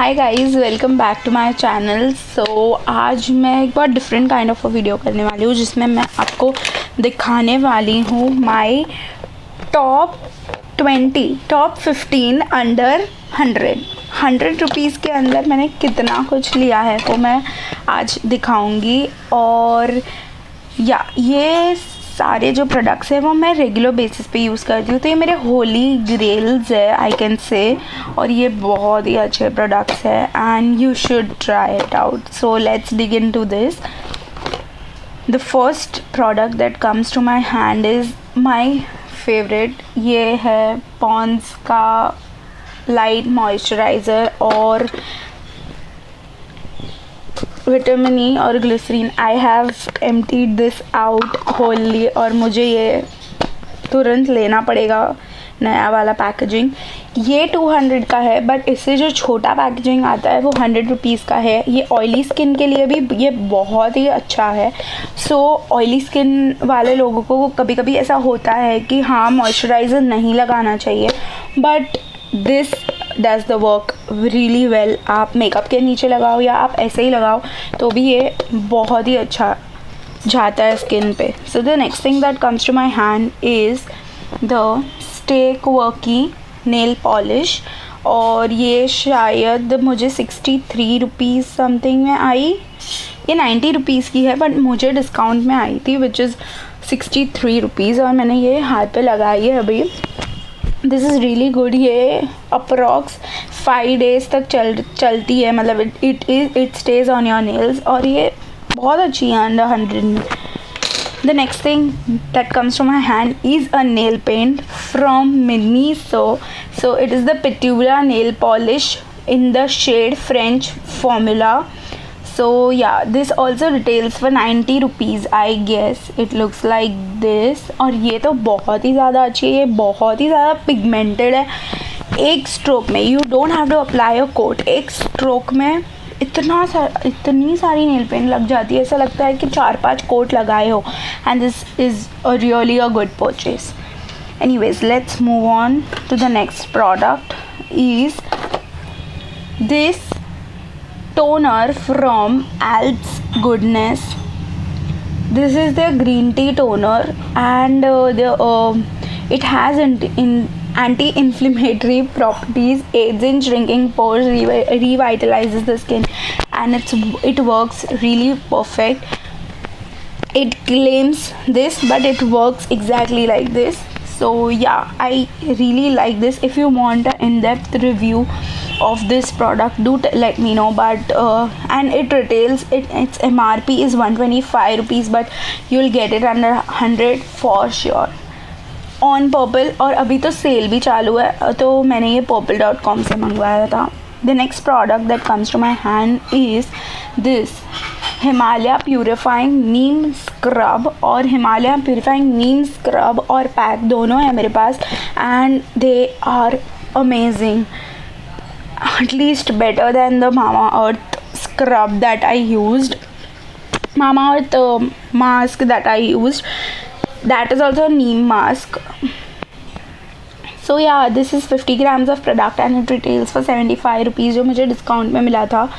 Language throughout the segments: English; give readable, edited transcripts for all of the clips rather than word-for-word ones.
Hi guys, welcome back to my channel. So आज मैं एक बहुत डिफरेंट काइंड ऑफ वीडियो करने वाली हूँ जिसमें मैं आपको दिखाने वाली हूँ माय टॉप 15 अंडर 100 रुपीज़ के अंदर मैंने कितना कुछ लिया है वो मैं आज दिखाऊंगी। और ये सारे जो प्रोडक्ट्स हैं वो मैं रेगुलर बेसिस पे यूज़ करती हूँ, तो ये मेरे होली ग्रेल्स है आई कैन से। और ये बहुत ही अच्छे प्रोडक्ट्स है and you should try it out. So let's dig into this. The first product that comes to my hand is my favourite. ये है पॉन्ड्स का लाइट मॉइस्चराइज़र और विटामिन ई और glycerin. I have emptied this out wholly और मुझे ये तुरंत लेना पड़ेगा नया वाला पैकेजिंग। ये 200 का है बट इससे जो छोटा पैकेजिंग आता है वो 100 रुपीज़ का है। ये ऑयली स्किन के लिए भी ये बहुत ही अच्छा है। सो ऑयली स्किन वाले लोगों को कभी कभी ऐसा होता है कि हाँ मॉइस्चराइज़र नहीं लगाना चाहिए, but this does the work really well. आप मेकअप के नीचे लगाओ या आप ऐसे ही लगाओ तो भी ये बहुत ही अच्छा जाता है स्किन पे। So the next thing that comes to my hand is the Stay Quirky nail polish. और ये शायद मुझे 63 रुपीज़ समथिंग में आई। ये 90 रुपीज़ की है बट मुझे डिस्काउंट में आई थी विच इज़ 63 रुपीज़ और मैंने ये हाथ पे लगाई है अभी। This is really good. ये अप्रॉक्स 5 डेज़ तक चलती है, मतलब it stage on your nails और ये बहुत अच्छी है अंडर 100 में। The next thing that comes to my hand is a nail paint from Miniso. So it is the Petula nail polish in the shade French Formula. So yeah, this also retails for 90 rupees I guess. It looks like this और ये तो बहुत ही ज़्यादा अच्छी है। ये बहुत ही ज़्यादा पिगमेंटेड है। एक स्ट्रोक में you don't have to apply a coat, एक स्ट्रोक में इतनी सारी नेल पेंट लग जाती है, ऐसा लगता है कि 4-5 कोट लगाए हो। And this is really a good purchase. Anyways let's move on to the next product is this toner from Alps Goodness. This is the green tea toner and it has anti-inflammatory properties, aids in shrinking pores, revitalizes the skin, and it works really perfect. It claims this but it works exactly like this. So yeah, I really like this. If you want an in-depth review of this product, do let me know. But and it retails, its MRP is 125 rupees but you'll get it under 100 for sure on Purple। और अभी तो cell भी चालू है तो मैंने ये purple.com से मंगवाया था। The next product that comes to my hand is this Himalaya purifying neem scrub. और हिमालय प्यूरिफाइंग नीम स्क्रब और पैक दोनों है मेरे पास and they are amazing, at least better than the Mamaearth scrub that I used, Mamaearth mask that I used, that is also neem mask. So yeah this is 50 grams of product and it retails for 75 rupees जो मुझे discount में मिला था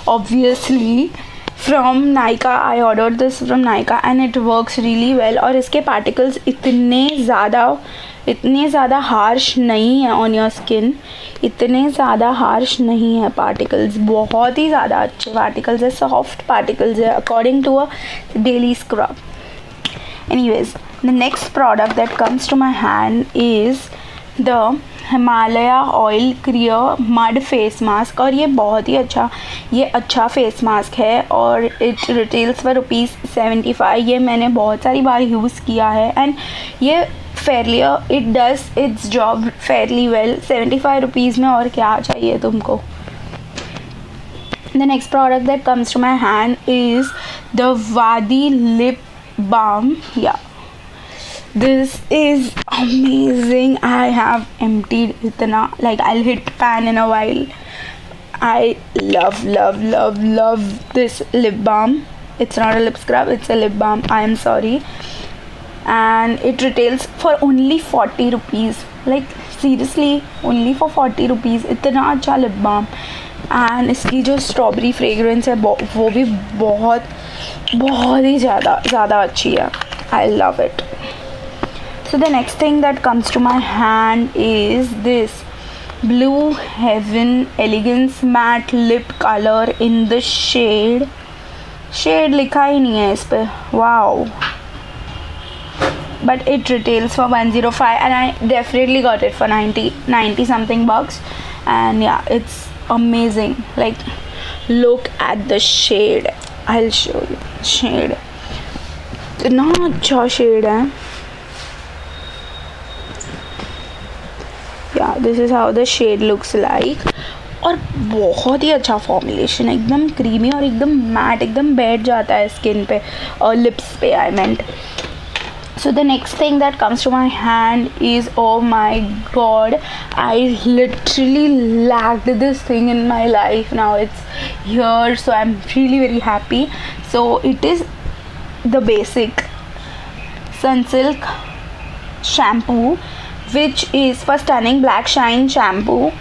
obviously from Nykaa. I order this from Nykaa and it works really well. और इसके particles इतने ज़्यादा harsh नहीं है ऑन योर स्किन, इतने ज़्यादा हार्श नहीं है पार्टिकल्स, बहुत ही ज़्यादा अच्छे पार्टिकल्स है, सॉफ्ट पार्टिकल्स है according to a daily scrub. Anyways the next product that comes to my hand is the Himalaya oil clear mud face mask. और ये बहुत ही अच्छा फेस मास्क है और इट रिटेल्स फॉर ₹75। ये मैंने बहुत सारी बार यूज़ किया है एंड ये fairly it does its job fairly well. 75 rupees में और क्या चाहिए तुमको। The next product that comes to my hand is the Vaadi lip balm. या this is amazing. I have emptied itna, like I'll hit pan in a while. I love this lip balm. It's not a lip scrub, it's a lip balm, I am sorry. And it retails for only 40 rupees. Like seriously, only for 40 rupees. इतना अच्छा lip balm and इसकी जो strawberry fragrance है वो भी बहुत बहुत ही ज़्यादा अच्छी है. I love it. So the next thing that comes to my hand is this Blue Heaven Elegance Matte Lip Color in the shade लिखा ही नहीं है इस पे. Wow. But it retails for 105 and I definitely got it for 90 something bucks. And yeah, it's amazing. Like, look at the shade. I'll show you. Shade. इतना अच्छा shade है. Yeah, this is how the shade looks like. और बहुत ही अच्छा formulation है, एकदम creamy और एकदम मैट, एकदम बैठ जाता है स्किन पे और लिप्स पे. आई मेंट. So the next thing that comes to my hand is, oh my god, I literally lacked this thing in my life. Now it's here, so I'm really very happy. So it is the basic Sunsilk shampoo, which is for stunning black shine shampoo,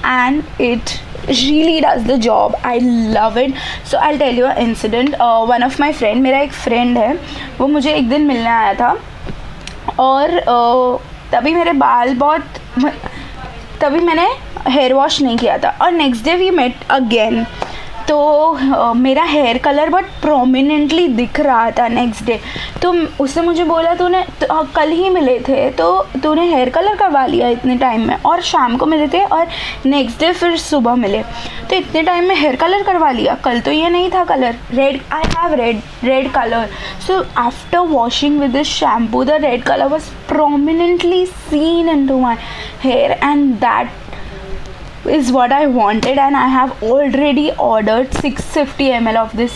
and it really does the job. I love it. So I'll tell you an incident. One of my friend, मेरा एक friend है, वो मुझे एक दिन मिलने आया था और तभी मेरे बाल तभी मैंने हेयर वॉश नहीं किया था और next day we met again. तो मेरा हेयर कलर बहुत प्रोमिनेंटली दिख रहा था नेक्स्ट डे. तो उसने मुझे बोला तूने कल ही मिले थे तो तूने हेयर कलर करवा लिया इतने टाइम में, और शाम को मिले थे और नेक्स्ट डे फिर सुबह मिले तो इतने टाइम में हेयर कलर करवा लिया. कल तो ये नहीं था colour. Red, I have red colour. So after washing with this shampoo the red colour was prominently seen into my hair, and that is what I wanted, and I have already ordered 650 ml of this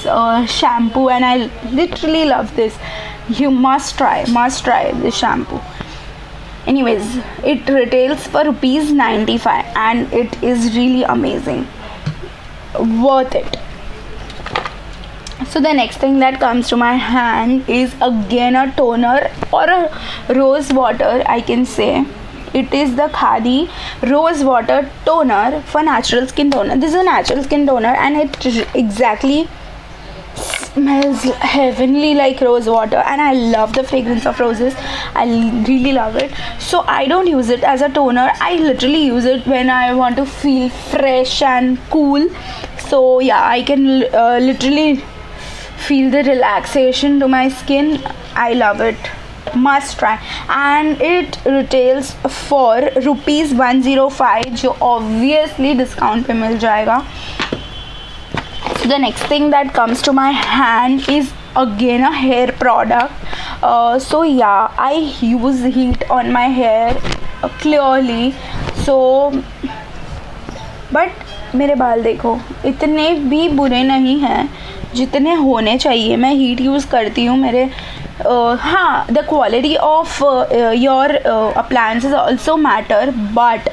shampoo, and I literally love this. You must try this shampoo. Anyways, it retails for ₹95 and it is really amazing, worth it. So the next thing that comes to my hand is again a toner or a rose water, I can say. It is the Khadi Rose Water Toner for natural skin toner. This is a natural skin toner and it exactly smells heavenly like rose water, and I love the fragrance of roses. I really love it. So I don't use it as a toner. I literally use it when I want to feel fresh and cool. So yeah, I can literally feel the relaxation to my skin. I love it. Must try. And it retails for ₹105, जो obviously discount पे मिल जाएगा. So the next thing that comes to my hand is again a hair product. So yeah, I use heat on my hair clearly. So but मेरे बाल देखो इतने भी बुरे नहीं हैं जितने होने चाहिए. मैं हीट यूज़ करती हूँ. मेरे हाँ, the quality of your appliances also matter, but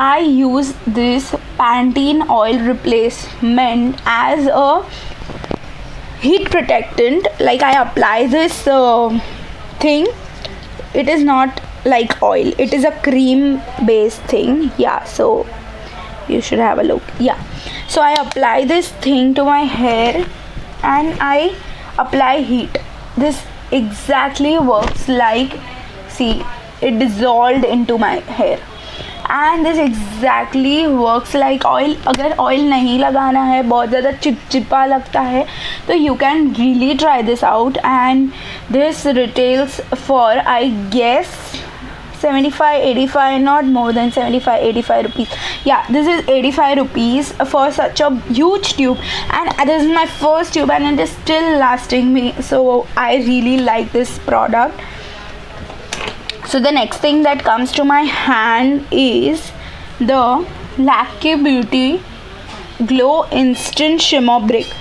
I use this Pantene oil replacement as a heat protectant. Like, I apply this thing. It is not like oil, it is a cream based thing. Yeah, so you should have a look. Yeah, so I apply this thing to my hair and I apply heat. This exactly works like, see, it dissolved into my hair, and this exactly works like oil. अगर oil नहीं लगाना है, बहुत ज़्यादा चिपचिपा लगता है, तो you can really try this out. And this retails for, I guess, 75-85, not more than 75-85 rupees. Yeah, this is 85 rupees for such a huge tube, and this is my first tube and it is still lasting me, so I really like this product. So the next thing that comes to my hand is the Lakme Beauty Glow Instant Shimmer Brick.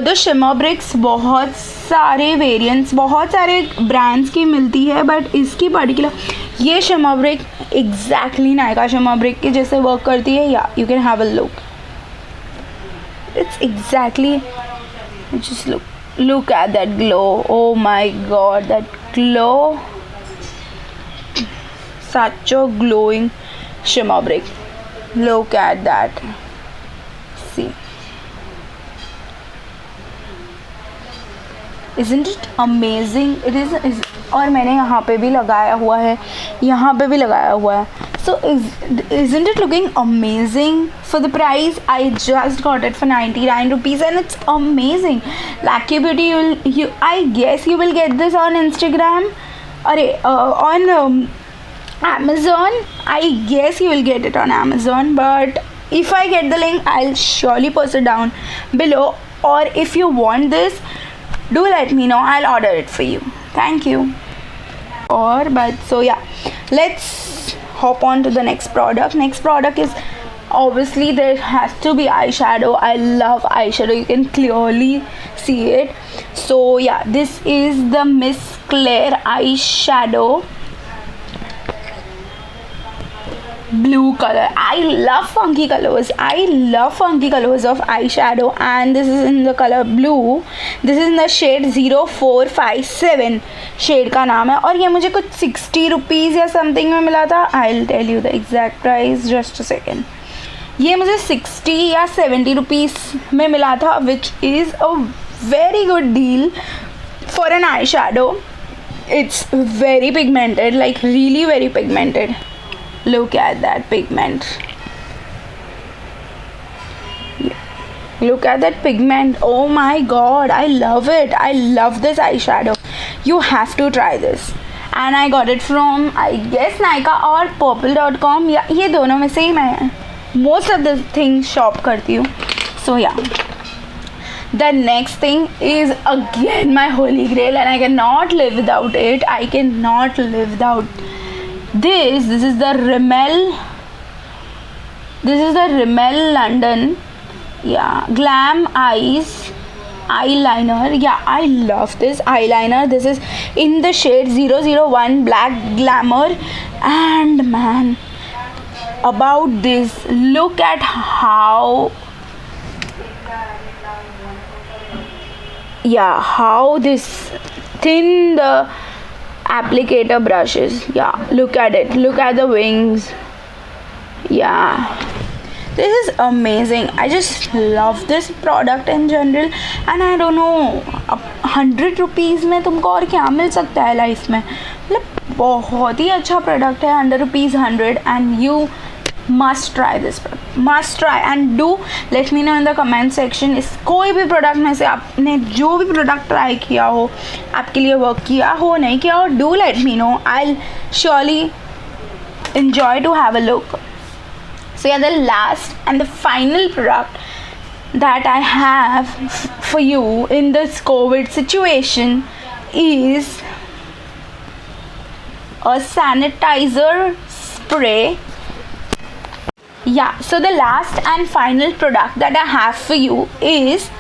द shimmer bricks बहुत सारे variants, बहुत सारे brands की मिलती है, but इसकी particular ये shimmer brick exactly Nykaa shimmer brick के जैसे वर्क करती है. या you can have a look. It's exactly, just look at that glow. Oh my God, that glow. Such a glowing shimmer brick. Look at that. See. Isn't it amazing? It is और मैंने यहाँ पे भी लगाया हुआ है, यहाँ पे भी लगाया हुआ है. So isn't it looking amazing? For the price, I just got it for 99 rupees and it's amazing. Lucky Beauty, I guess you will get this on Instagram. On Amazon. I guess you will get it on Amazon, but if I get the link, I'll surely post it down below. Or if you want this, do let me know. I'll order it for you. Thank you. So yeah, let's hop on to the next product. Next product is, obviously there has to be eyeshadow. I love eyeshadow. You can clearly see it. So yeah, this is the Miss Claire eyeshadow. Blue color. I love funky colors. I love funky colors of eyeshadow, and this is in the color blue. This is in the shade 0457. Shade का नाम है और ये मुझे कुछ 60 rupees या something में मिला था. I'll tell you the exact price, just a second. ये मुझे 60 या 70 रुपीज़ में मिला था, which is a very good deal for an eyeshadow. It's very pigmented, like really very pigmented. Look at that pigment. Look at that pigment. Oh my god, I love it. I love this eyeshadow. You have to try this. And I got it from, I guess, Nykaa or purple.com. या ये दोनों में से ही मैं most of the things shop करती हूँ. So yeah. The next thing is again my holy grail, and I cannot live without it. I cannot live without this. This is the Rimmel. This is the Rimmel London. Yeah, Glam Eyes eyeliner. Yeah, I love this eyeliner. This is in the shade 001 Black Glamour. And man, about this, look at how this thin the applicator brush is. Yeah, look at it. Look at the wings. Yeah, this is amazing. I just love this product in general, and I don't know, 100 rupees में तुमको और क्या मिल सकता है life में. मतलब बहुत ही अच्छा प्रोडक्ट है, under ₹100, and you must try this product. Must try, and do let me know in the comment section. इस कोई भी प्रोडक्ट में से आपने जो भी प्रोडक्ट ट्राई किया हो, आपके लिए वर्क किया हो, नहीं किया हो, do let me know. I'll surely enjoy to have a look. So yeah, the last and the final product that I have for you in this COVID situation is a sanitizer spray. Yeah, so the last and final product that I have for you is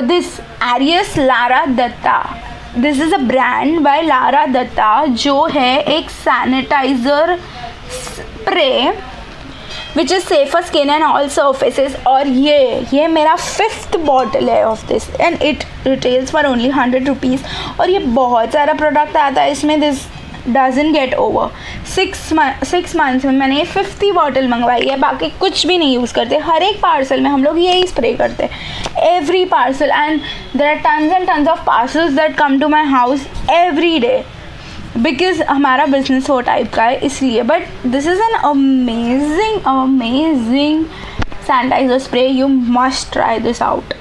this Arius Lara Datta. This is a brand by Lara Datta, जो है एक sanitizer spray which is safe for skin and all surfaces. और ये मेरा 5th bottle है of this, and it retails for only 100 rupees. और ये बहुत सारा प्रोडक्ट आता है इसमें. this doesn't get over 6 months में मैंने ये 50 बॉटल मंगवाई है. बाकी कुछ भी नहीं यूज़ करते. हर एक पार्सल में हम लोग यही स्प्रे करते हैं, every parcel, and there are tons and tons of parcels that come to my house every day because हमारा बिजनेस वो टाइप का है इसलिए. But this is an amazing sanitizer spray. You must try this out,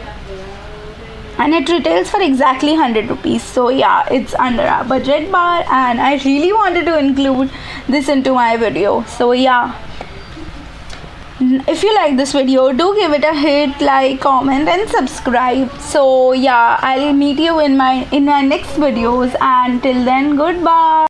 and it retails for exactly 100 rupees. So yeah, it's under our budget bar, and I really wanted to include this into my video. So yeah, if you like this video, do give it a hit, like, comment and subscribe. So yeah, I'll meet you in my next videos, and till then, goodbye.